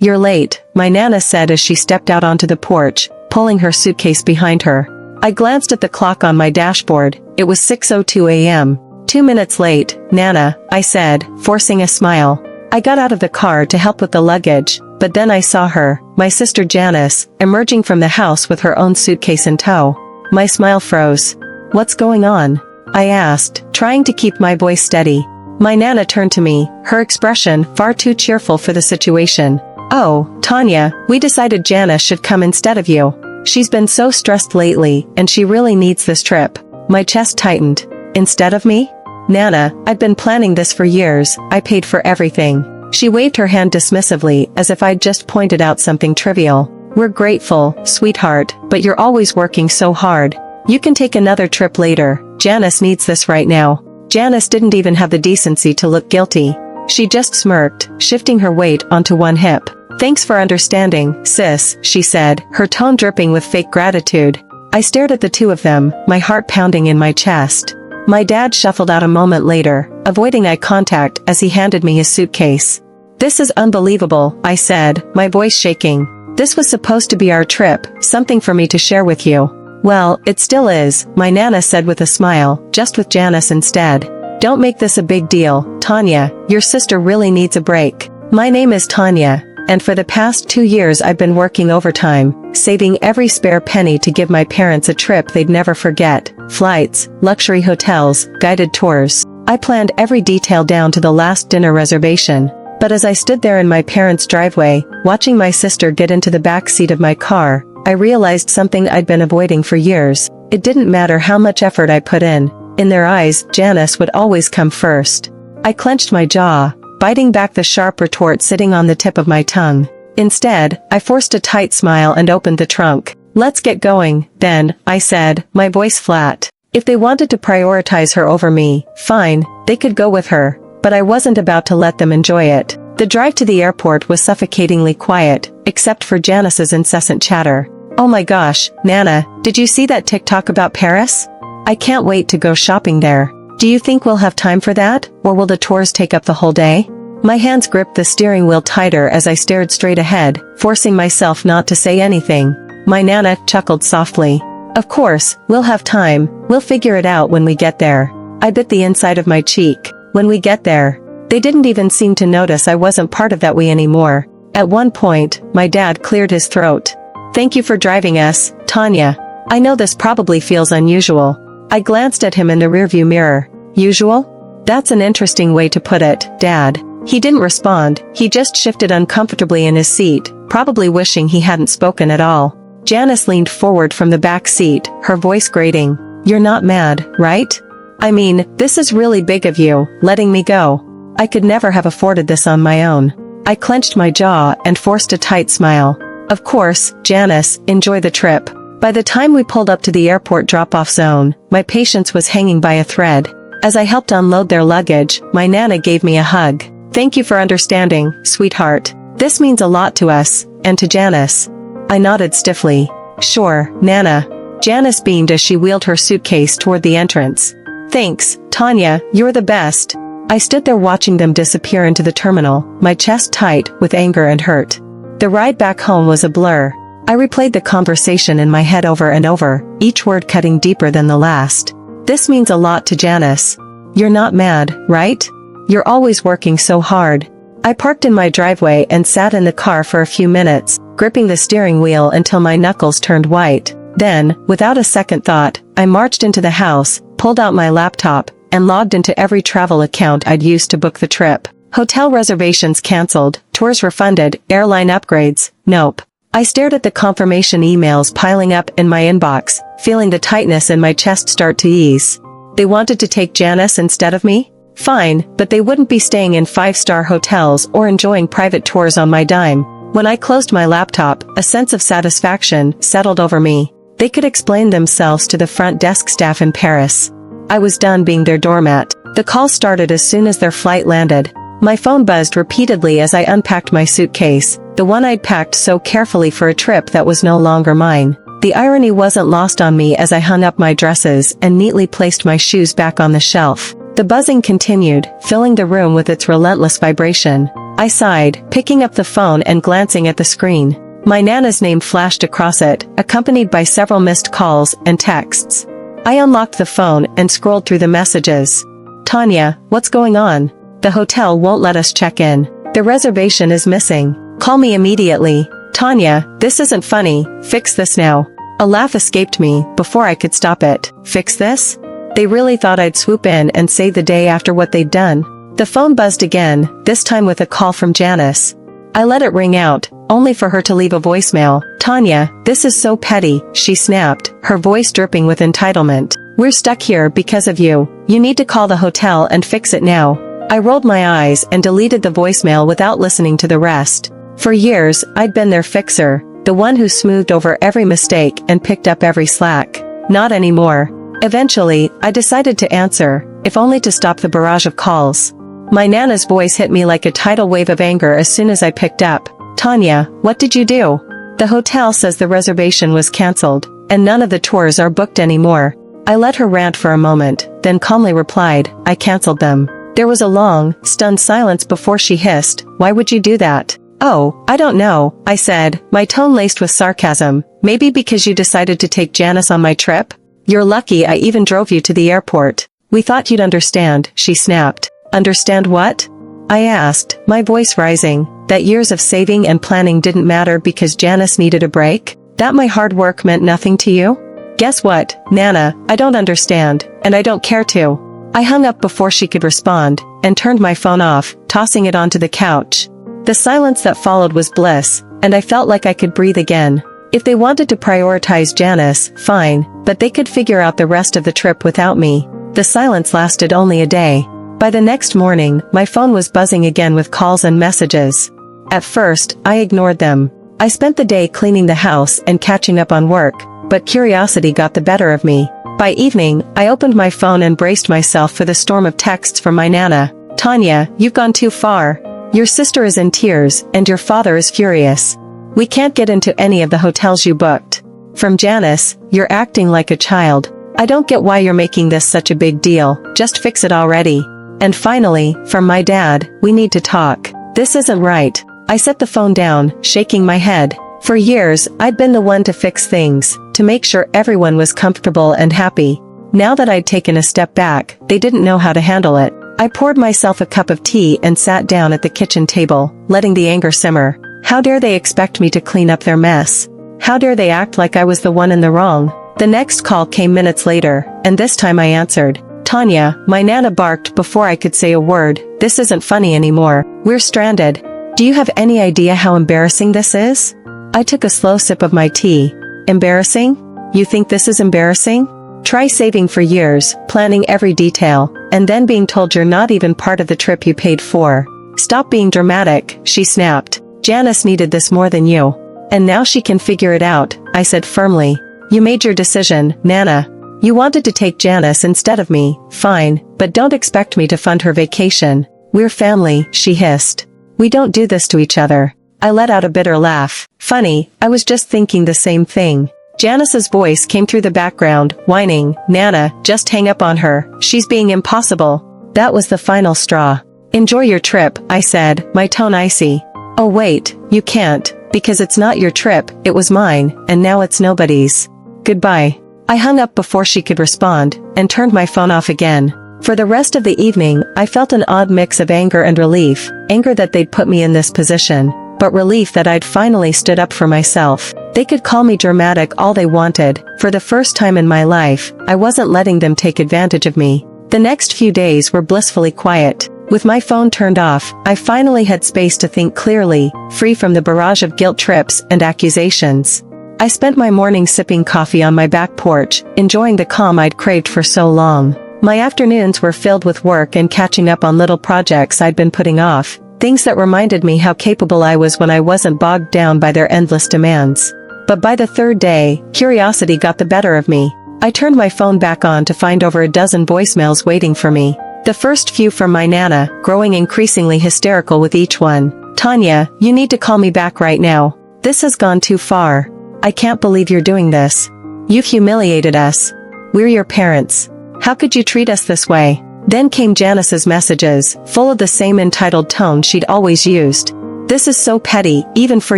"You're late," my Nana said as she stepped out onto the porch, pulling her suitcase behind her. I glanced at the clock on my dashboard. It was 6:02 a.m. 2 minutes late, Nana, I said, forcing a smile. I got out of the car to help with the luggage, but then I saw her, my sister Janice, emerging from the house with her own suitcase in tow. My smile froze. "What's going on?" I asked, trying to keep my voice steady. My Nana turned to me, her expression far too cheerful for the situation. "Oh, Tanya, we decided Janice should come instead of you. She's been so stressed lately, and she really needs this trip." My chest tightened. "Instead of me? Nana, I've been planning this for years. I paid for everything." She waved her hand dismissively as if I'd just pointed out something trivial. "We're grateful, sweetheart, but you're always working so hard. You can take another trip later. Janice needs this right now." Janice didn't even have the decency to look guilty. She just smirked, shifting her weight onto one hip. "Thanks for understanding, sis," she said, her tone dripping with fake gratitude. I stared at the two of them, my heart pounding in my chest. My dad shuffled out a moment later, avoiding eye contact as he handed me his suitcase. "This is unbelievable," I said, my voice shaking. "This was supposed to be our trip, something for me to share with you." "Well, it still is," my Nana said with a smile, "just with Janice instead." "Don't make this a big deal, Tanya, your sister really needs a break." My name is Tanya, and for the past 2 years I've been working overtime, saving every spare penny to give my parents a trip they'd never forget. Flights, luxury hotels, guided tours. I planned every detail down to the last dinner reservation. But as I stood there in my parents' driveway, watching my sister get into the back seat of my car, I realized something I'd been avoiding for years. It didn't matter how much effort I put in. In their eyes, Janice would always come first. I clenched my jaw, biting back the sharp retort sitting on the tip of my tongue. Instead, I forced a tight smile and opened the trunk. "Let's get going, then," I said, my voice flat. If they wanted to prioritize her over me, fine, they could go with her, but I wasn't about to let them enjoy it. The drive to the airport was suffocatingly quiet, except for Janice's incessant chatter. "Oh my gosh, Nana, did you see that TikTok about Paris? I can't wait to go shopping there. Do you think we'll have time for that, or will the tours take up the whole day?" My hands gripped the steering wheel tighter as I stared straight ahead, forcing myself not to say anything. My Nana chuckled softly. "Of course, we'll have time, we'll figure it out when we get there." I bit the inside of my cheek. When we get there. They didn't even seem to notice I wasn't part of that we anymore. At one point, my dad cleared his throat. "Thank you for driving us, Tanya. I know this probably feels unusual." I glanced at him in the rearview mirror. "Usual? That's an interesting way to put it, Dad." He didn't respond, he just shifted uncomfortably in his seat, probably wishing he hadn't spoken at all. Janice leaned forward from the back seat, her voice grating. "You're not mad, right? I mean, this is really big of you, letting me go. I could never have afforded this on my own." I clenched my jaw and forced a tight smile. "Of course, Janice, enjoy the trip." By the time we pulled up to the airport drop-off zone, my patience was hanging by a thread. As I helped unload their luggage, my Nana gave me a hug. "Thank you for understanding, sweetheart. This means a lot to us, and to Janice." I nodded stiffly. "Sure, Nana." Janice beamed as she wheeled her suitcase toward the entrance. "Thanks, Tanya, you're the best." I stood there watching them disappear into the terminal, my chest tight with anger and hurt. The ride back home was a blur. I replayed the conversation in my head over and over, each word cutting deeper than the last. "This means a lot to Janice. You're not mad, right? You're always working so hard." I parked in my driveway and sat in the car for a few minutes, gripping the steering wheel until my knuckles turned white. Then, without a second thought, I marched into the house, pulled out my laptop, and logged into every travel account I'd used to book the trip. Hotel reservations canceled, tours refunded, airline upgrades, nope. I stared at the confirmation emails piling up in my inbox, feeling the tightness in my chest start to ease. They wanted to take Janice instead of me? Fine, but they wouldn't be staying in 5-star hotels or enjoying private tours on my dime. When I closed my laptop, a sense of satisfaction settled over me. They could explain themselves to the front desk staff in Paris. I was done being their doormat. The call started as soon as their flight landed. My phone buzzed repeatedly as I unpacked my suitcase, the one I'd packed so carefully for a trip that was no longer mine. The irony wasn't lost on me as I hung up my dresses and neatly placed my shoes back on the shelf. The buzzing continued, filling the room with its relentless vibration. I sighed, picking up the phone and glancing at the screen. My Nana's name flashed across it, accompanied by several missed calls and texts. I unlocked the phone and scrolled through the messages. Tanya, what's going on? The hotel won't let us check in. The reservation is missing. Call me immediately. Tanya, this isn't funny, fix this now. A laugh escaped me before I could stop it. Fix this? They really thought I'd swoop in and save the day after what they'd done. The phone buzzed again, this time with a call from Janice. I let it ring out, only for her to leave a voicemail. Tanya, this is so petty, she snapped, her voice dripping with entitlement. We're stuck here because of you. You need to call the hotel and fix it now. I rolled my eyes and deleted the voicemail without listening to the rest. For years, I'd been their fixer, the one who smoothed over every mistake and picked up every slack. Not anymore. Eventually, I decided to answer, if only to stop the barrage of calls. My Nana's voice hit me like a tidal wave of anger as soon as I picked up. Tanya, what did you do? The hotel says the reservation was cancelled, and none of the tours are booked anymore. I let her rant for a moment, then calmly replied, I cancelled them. There was a long, stunned silence before she hissed, why would you do that? Oh, I don't know, I said, my tone laced with sarcasm. Maybe because you decided to take Janice on my trip? You're lucky I even drove you to the airport. We thought you'd understand, she snapped. Understand what? I asked, my voice rising, that years of saving and planning didn't matter because Janice needed a break? That my hard work meant nothing to you? Guess what, Nana, I don't understand, and I don't care to. I hung up before she could respond, and turned my phone off, tossing it onto the couch. The silence that followed was bliss, and I felt like I could breathe again. If they wanted to prioritize Janice, fine, but they could figure out the rest of the trip without me. The silence lasted only a day. By the next morning, my phone was buzzing again with calls and messages. At first, I ignored them. I spent the day cleaning the house and catching up on work, but curiosity got the better of me. By evening, I opened my phone and braced myself for the storm of texts from my Nana. Tanya, you've gone too far. Your sister is in tears, and your father is furious. We can't get into any of the hotels you booked. From Janice, you're acting like a child. I don't get why you're making this such a big deal, just fix it already. And finally, from my dad, we need to talk. This isn't right. I set the phone down, shaking my head. For years, I'd been the one to fix things, to make sure everyone was comfortable and happy. Now that I'd taken a step back, they didn't know how to handle it. I poured myself a cup of tea and sat down at the kitchen table, letting the anger simmer. How dare they expect me to clean up their mess? How dare they act like I was the one in the wrong? The next call came minutes later, and this time I answered. Tanya, my Nana barked before I could say a word. This isn't funny anymore. We're stranded. Do you have any idea how embarrassing this is? I took a slow sip of my tea. Embarrassing? You think this is embarrassing? Try saving for years, planning every detail, and then being told you're not even part of the trip you paid for. Stop being dramatic, she snapped. Janice needed this more than you. And now she can figure it out, I said firmly. You made your decision, Nana. You wanted to take Janice instead of me, fine, but don't expect me to fund her vacation. We're family, she hissed. We don't do this to each other. I let out a bitter laugh. Funny, I was just thinking the same thing. Janice's voice came through the background, whining, Nana, just hang up on her, she's being impossible. That was the final straw. Enjoy your trip, I said, my tone icy. Oh wait, you can't, because it's not your trip, it was mine, and now it's nobody's. Goodbye. I hung up before she could respond, and turned my phone off again. For the rest of the evening, I felt an odd mix of anger and relief, anger that they'd put me in this position, but relief that I'd finally stood up for myself. They could call me dramatic all they wanted. For the first time in my life, I wasn't letting them take advantage of me. The next few days were blissfully quiet. With my phone turned off, I finally had space to think clearly, free from the barrage of guilt trips and accusations. I spent my morning sipping coffee on my back porch, enjoying the calm I'd craved for so long. My afternoons were filled with work and catching up on little projects I'd been putting off, things that reminded me how capable I was when I wasn't bogged down by their endless demands. But by the third day, curiosity got the better of me. I turned my phone back on to find over a dozen voicemails waiting for me. The first few from my Nana, growing increasingly hysterical with each one. Tanya, you need to call me back right now. This has gone too far. I can't believe you're doing this. You've humiliated us. We're your parents. How could you treat us this way? Then came Janice's messages, full of the same entitled tone she'd always used. "This is so petty, even for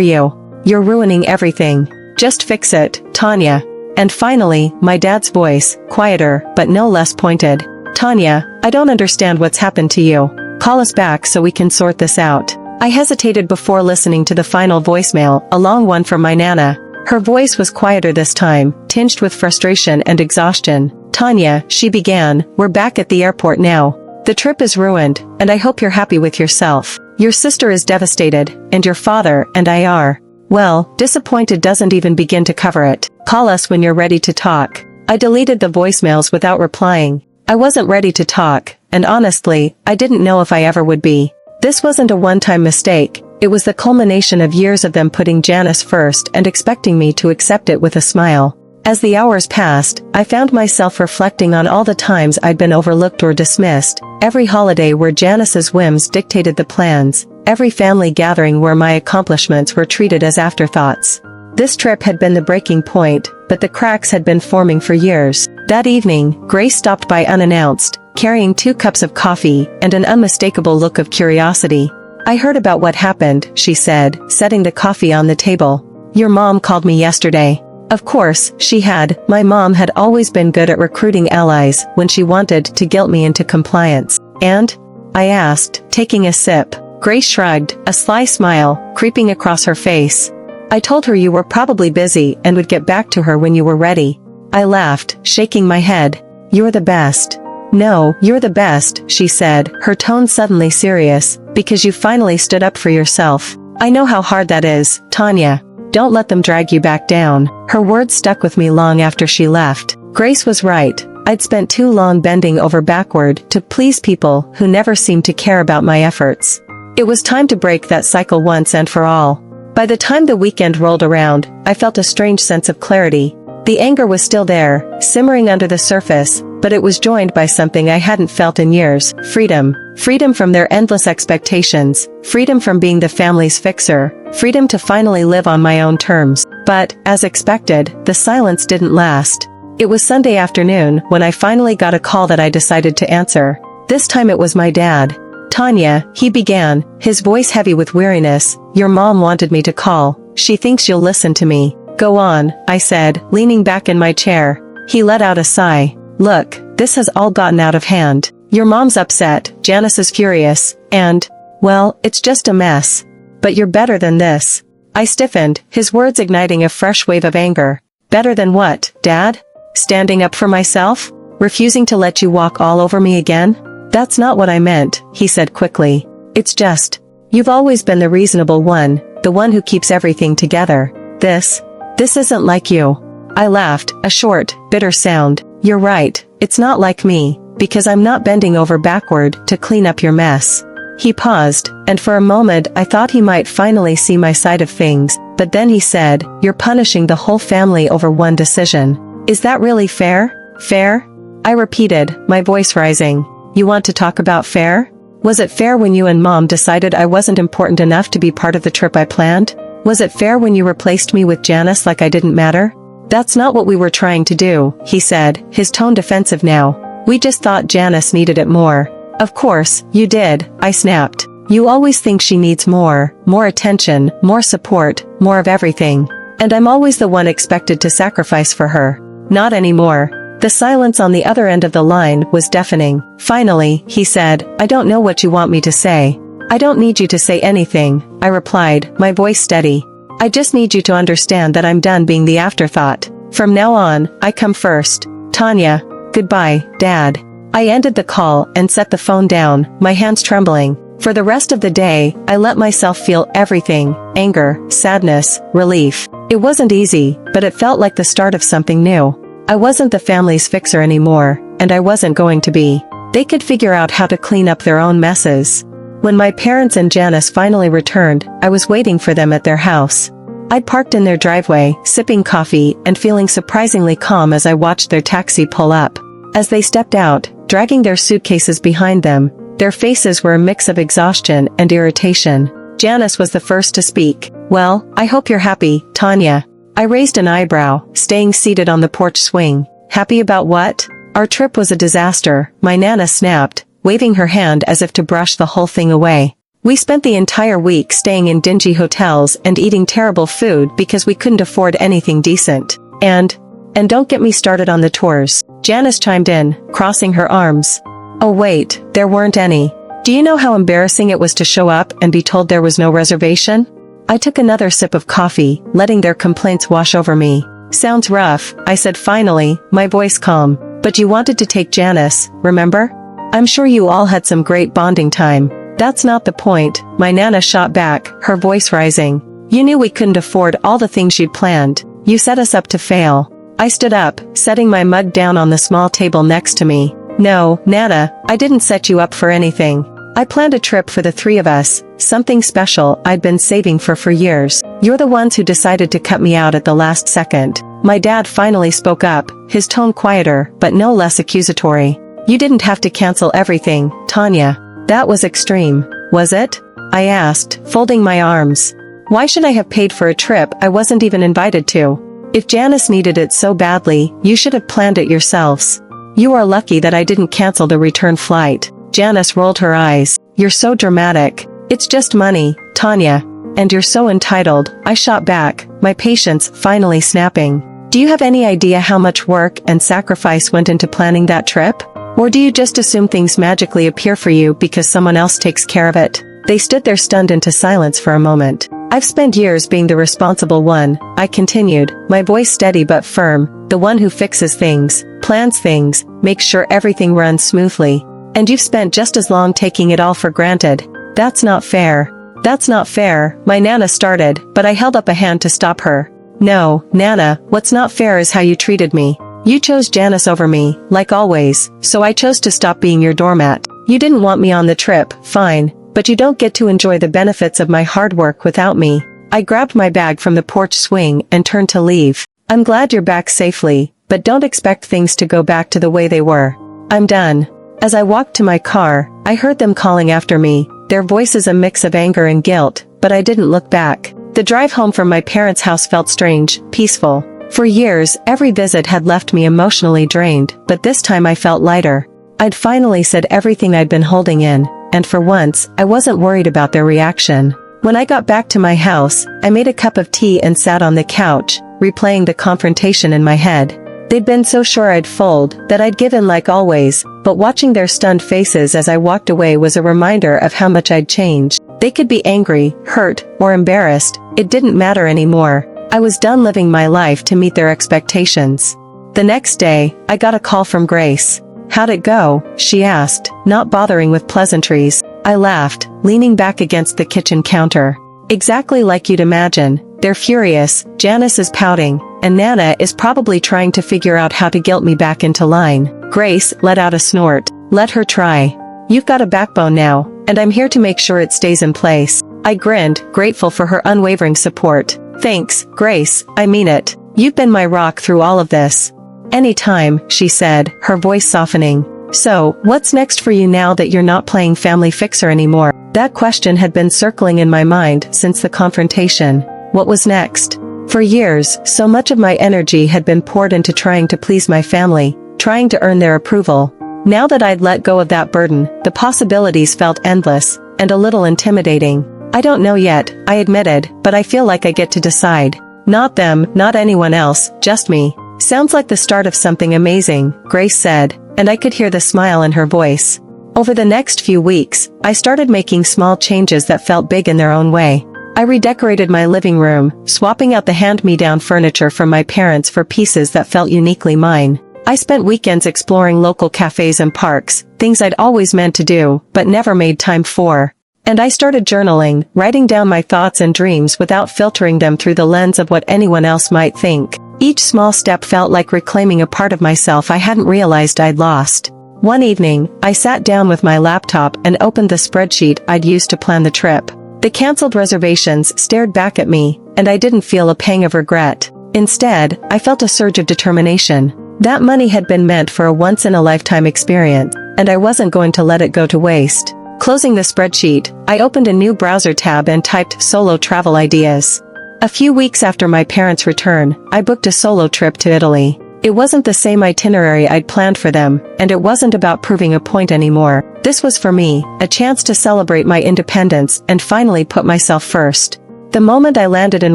you. You're ruining everything. Just fix it, Tanya." And finally, my dad's voice, quieter, but no less pointed. "Tanya, I don't understand what's happened to you. Call us back so we can sort this out." I hesitated before listening to the final voicemail, a long one from my Nana. Her voice was quieter this time, tinged with frustration and exhaustion. "Tanya," she began, "we're back at the airport now. The trip is ruined, and I hope you're happy with yourself. Your sister is devastated, and your father and I are, well, disappointed doesn't even begin to cover it. Call us when you're ready to talk." I deleted the voicemails without replying. I wasn't ready to talk, and honestly, I didn't know if I ever would be. This wasn't a one-time mistake, it was the culmination of years of them putting Janice first and expecting me to accept it with a smile. As the hours passed, I found myself reflecting on all the times I'd been overlooked or dismissed, every holiday where Janice's whims dictated the plans, every family gathering where my accomplishments were treated as afterthoughts. This trip had been the breaking point, but the cracks had been forming for years. That evening, Grace stopped by unannounced, carrying 2 cups of coffee and an unmistakable look of curiosity. "I heard about what happened," she said, setting the coffee on the table. "Your mom called me yesterday." Of course, she had. My mom had always been good at recruiting allies when she wanted to guilt me into compliance. "And?" I asked, taking a sip. Grace shrugged, a sly smile creeping across her face. "I told her you were probably busy and would get back to her when you were ready." I laughed, shaking my head. "You're the best." "No, you're the best," she said, her tone suddenly serious, "because you finally stood up for yourself. I know how hard that is, Tanya. Don't let them drag you back down." Her words stuck with me long after she left. Grace was right. I'd spent too long bending over backward to please people who never seemed to care about my efforts. It was time to break that cycle once and for all. By the time the weekend rolled around, I felt a strange sense of clarity. The anger was still there, simmering under the surface, but it was joined by something I hadn't felt in years: freedom. Freedom from their endless expectations, freedom from being the family's fixer, freedom to finally live on my own terms. But, as expected, the silence didn't last. It was Sunday afternoon when I finally got a call that I decided to answer. This time it was my dad. "Tanya," he began, his voice heavy with weariness, "your mom wanted me to call. She thinks you'll listen to me." "Go on," I said, leaning back in my chair. He let out a sigh. "Look, this has all gotten out of hand. Your mom's upset, Janice is furious, and, well, it's just a mess. But you're better than this." I stiffened, his words igniting a fresh wave of anger. "Better than what, Dad? Standing up for myself? Refusing to let you walk all over me again?" "That's not what I meant," he said quickly. "It's just, you've always been the reasonable one, the one who keeps everything together. This isn't like you." I laughed, a short, bitter sound. "You're right, it's not like me, because I'm not bending over backward to clean up your mess." He paused, and for a moment I thought he might finally see my side of things, but then he said, "You're punishing the whole family over one decision. Is that really fair? Fair?" I repeated, my voice rising. "You want to talk about fair? Was it fair when you and Mom decided I wasn't important enough to be part of the trip I planned? Was it fair when you replaced me with Janice like I didn't matter?" "That's not what we were trying to do," he said, his tone defensive now. "We just thought Janice needed it more." "Of course, you did," I snapped. "You always think she needs more attention, more support, more of everything. And I'm always the one expected to sacrifice for her. Not anymore." The silence on the other end of the line was deafening. Finally, he said, "I don't know what you want me to say." "I don't need you to say anything," I replied, my voice steady. "I just need you to understand that I'm done being the afterthought. From now on, I come first. Tanya. Goodbye, Dad." I ended the call and set the phone down, my hands trembling. For the rest of the day, I let myself feel everything: anger, sadness, relief. It wasn't easy, but it felt like the start of something new. I wasn't the family's fixer anymore, and I wasn't going to be. They could figure out how to clean up their own messes. When my parents and Janice finally returned, I was waiting for them at their house. I'd parked in their driveway, sipping coffee and feeling surprisingly calm as I watched their taxi pull up. As they stepped out, dragging their suitcases behind them, their faces were a mix of exhaustion and irritation. Janice was the first to speak. "Well, I hope you're happy, Tanya." I raised an eyebrow, staying seated on the porch swing. "Happy about what?" Our trip was a disaster, my Nana snapped, waving her hand as if to brush the whole thing away. We spent the entire week staying in dingy hotels and eating terrible food because we couldn't afford anything decent. And don't get me started on the tours. Janice chimed in, crossing her arms. Oh wait, there weren't any. Do you know how embarrassing it was to show up and be told there was no reservation? I took another sip of coffee, letting their complaints wash over me. Sounds rough, I said finally, my voice calm. But you wanted to take Janice, remember? I'm sure you all had some great bonding time. That's not the point, my Nana shot back, her voice rising. You knew we couldn't afford all the things you'd planned. You set us up to fail. I stood up, setting my mug down on the small table next to me. No, Nana, I didn't set you up for anything. I planned a trip for the three of us, something special I'd been saving for years. You're the ones who decided to cut me out at the last second. My dad finally spoke up, his tone quieter, but no less accusatory. You didn't have to cancel everything, Tanya. That was extreme, was it? I asked, folding my arms. Why should I have paid for a trip I wasn't even invited to? If Janice needed it so badly, you should have planned it yourselves. You are lucky that I didn't cancel the return flight. Janice rolled her eyes. You're so dramatic. It's just money, Tanya. And you're so entitled, I shot back, my patience finally snapping. Do you have any idea how much work and sacrifice went into planning that trip? Or do you just assume things magically appear for you because someone else takes care of it? They stood there stunned into silence for a moment. I've spent years being the responsible one, I continued, my voice steady but firm, the one who fixes things, plans things, makes sure everything runs smoothly. And you've spent just as long taking it all for granted. That's not fair. That's not fair, my Nana started, but I held up a hand to stop her. No, Nana, what's not fair is how you treated me. You chose Janice over me, like always, so I chose to stop being your doormat. You didn't want me on the trip, fine, but you don't get to enjoy the benefits of my hard work without me. I grabbed my bag from the porch swing and turned to leave. I'm glad you're back safely, but don't expect things to go back to the way they were. I'm done. As I walked to my car, I heard them calling after me, their voices a mix of anger and guilt, but I didn't look back. The drive home from my parents' house felt strange, peaceful. For years, every visit had left me emotionally drained, but this time I felt lighter. I'd finally said everything I'd been holding in, and for once, I wasn't worried about their reaction. When I got back to my house, I made a cup of tea and sat on the couch, replaying the confrontation in my head. They'd been so sure I'd fold, that I'd give in like always, but watching their stunned faces as I walked away was a reminder of how much I'd changed. They could be angry, hurt, or embarrassed, it didn't matter anymore. I was done living my life to meet their expectations. The next day, I got a call from Grace. How'd it go? She asked, not bothering with pleasantries. I laughed, leaning back against the kitchen counter. Exactly like you'd imagine. They're furious, Janice is pouting, and Nana is probably trying to figure out how to guilt me back into line. Grace let out a snort. Let her try. You've got a backbone now, and I'm here to make sure it stays in place. I grinned, grateful for her unwavering support. Thanks, Grace, I mean it. You've been my rock through all of this. Anytime, she said, her voice softening. So, what's next for you now that you're not playing family fixer anymore? That question had been circling in my mind since the confrontation. What was next? For years, so much of my energy had been poured into trying to please my family, trying to earn their approval. Now that I'd let go of that burden, the possibilities felt endless, and a little intimidating. I don't know yet, I admitted, but I feel like I get to decide. Not them, not anyone else, just me. Sounds like the start of something amazing, Grace said, and I could hear the smile in her voice. Over the next few weeks, I started making small changes that felt big in their own way. I redecorated my living room, swapping out the hand-me-down furniture from my parents for pieces that felt uniquely mine. I spent weekends exploring local cafes and parks, things I'd always meant to do, but never made time for. And I started journaling, writing down my thoughts and dreams without filtering them through the lens of what anyone else might think. Each small step felt like reclaiming a part of myself I hadn't realized I'd lost. One evening, I sat down with my laptop and opened the spreadsheet I'd used to plan the trip. The canceled reservations stared back at me, and I didn't feel a pang of regret. Instead, I felt a surge of determination. That money had been meant for a once-in-a-lifetime experience, and I wasn't going to let it go to waste. Closing the spreadsheet, I opened a new browser tab and typed solo travel ideas. A few weeks after my parents' return, I booked a solo trip to Italy. It wasn't the same itinerary I'd planned for them, and it wasn't about proving a point anymore. This was for me, a chance to celebrate my independence and finally put myself first. The moment I landed in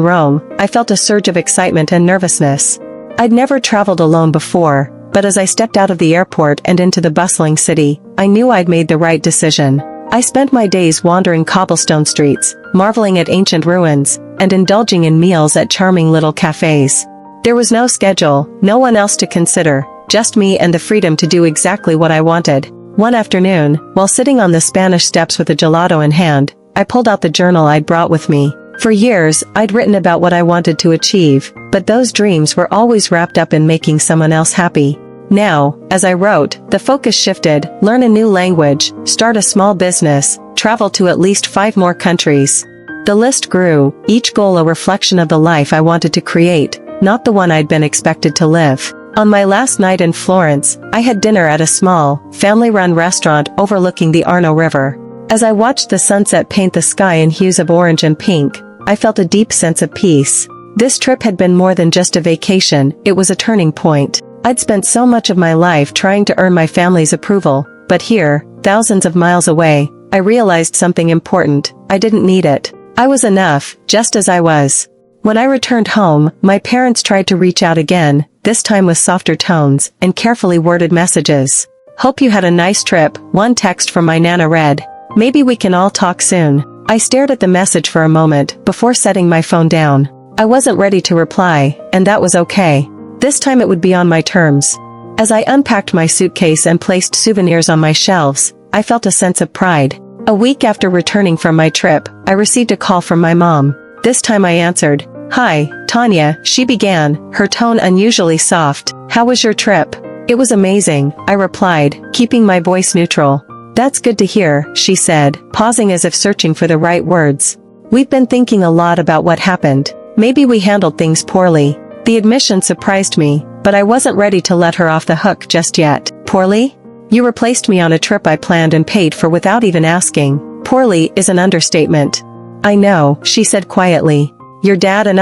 Rome, I felt a surge of excitement and nervousness. I'd never traveled alone before, but as I stepped out of the airport and into the bustling city, I knew I'd made the right decision. I spent my days wandering cobblestone streets, marveling at ancient ruins, and indulging in meals at charming little cafes. There was no schedule, no one else to consider, just me and the freedom to do exactly what I wanted. One afternoon, while sitting on the Spanish steps with a gelato in hand, I pulled out the journal I'd brought with me. For years, I'd written about what I wanted to achieve, but those dreams were always wrapped up in making someone else happy. Now, as I wrote, the focus shifted: learn a new language, start a small business, travel to at least 5 more countries. The list grew, each goal a reflection of the life I wanted to create, not the one I'd been expected to live. On my last night in Florence, I had dinner at a small, family-run restaurant overlooking the Arno River. As I watched the sunset paint the sky in hues of orange and pink, I felt a deep sense of peace. This trip had been more than just a vacation, it was a turning point. I'd spent so much of my life trying to earn my family's approval, but here, thousands of miles away, I realized something important: I didn't need it. I was enough, just as I was. When I returned home, my parents tried to reach out again, this time with softer tones and carefully worded messages. "Hope you had a nice trip," one text from my Nana read. "Maybe we can all talk soon." I stared at the message for a moment before setting my phone down. I wasn't ready to reply, and that was okay. This time it would be on my terms. As I unpacked my suitcase and placed souvenirs on my shelves, I felt a sense of pride. A week after returning from my trip, I received a call from my mom. This time I answered. "Hi, Tanya," she began, her tone unusually soft. "How was your trip?" "It was amazing," I replied, keeping my voice neutral. "That's good to hear," she said, pausing as if searching for the right words. "We've been thinking a lot about what happened. Maybe we handled things poorly." The admission surprised me, but I wasn't ready to let her off the hook just yet. "Poorly? You replaced me on a trip I planned and paid for without even asking." "Poorly is an understatement." "I know," she said quietly. "Your dad and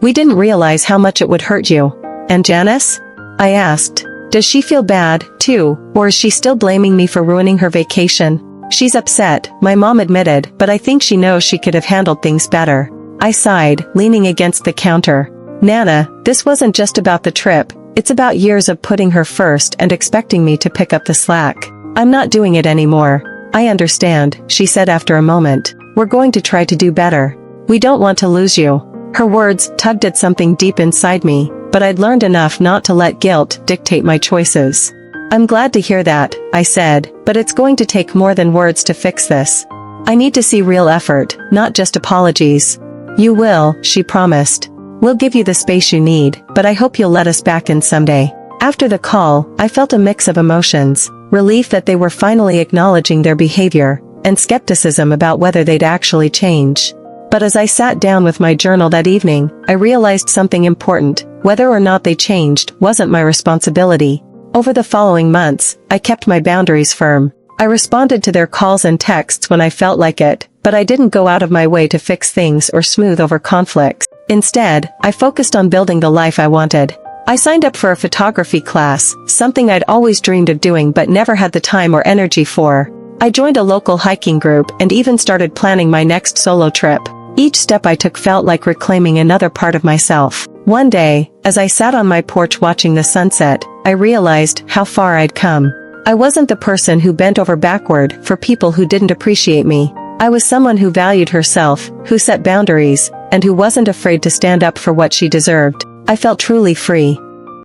we didn't realize how much it would hurt you." "And Janice?" I asked. "Does she feel bad, too, or is she still blaming me for ruining her vacation?" "She's upset," my mom admitted, "but I think she knows she could have handled things better." I sighed, leaning against the counter. "Nana, this wasn't just about the trip, it's about years of putting her first and expecting me to pick up the slack. I'm not doing it anymore." "I understand," she said after a moment. "We're going to try to do better. We don't want to lose you." Her words tugged at something deep inside me, but I'd learned enough not to let guilt dictate my choices. "I'm glad to hear that," I said, "but it's going to take more than words to fix this. I need to see real effort, not just apologies." "You will," she promised. "We'll give you the space you need, but I hope you'll let us back in someday." After the call, I felt a mix of emotions: relief that they were finally acknowledging their behavior, and skepticism about whether they'd actually change. But as I sat down with my journal that evening, I realized something important: whether or not they changed wasn't my responsibility. Over the following months, I kept my boundaries firm. I responded to their calls and texts when I felt like it, but I didn't go out of my way to fix things or smooth over conflicts. Instead, I focused on building the life I wanted. I signed up for a photography class, something I'd always dreamed of doing but never had the time or energy for. I joined a local hiking group and even started planning my next solo trip. Each step I took felt like reclaiming another part of myself. One day, as I sat on my porch watching the sunset, I realized how far I'd come. I wasn't the person who bent over backward for people who didn't appreciate me. I was someone who valued herself, who set boundaries, and who wasn't afraid to stand up for what she deserved. I felt truly free.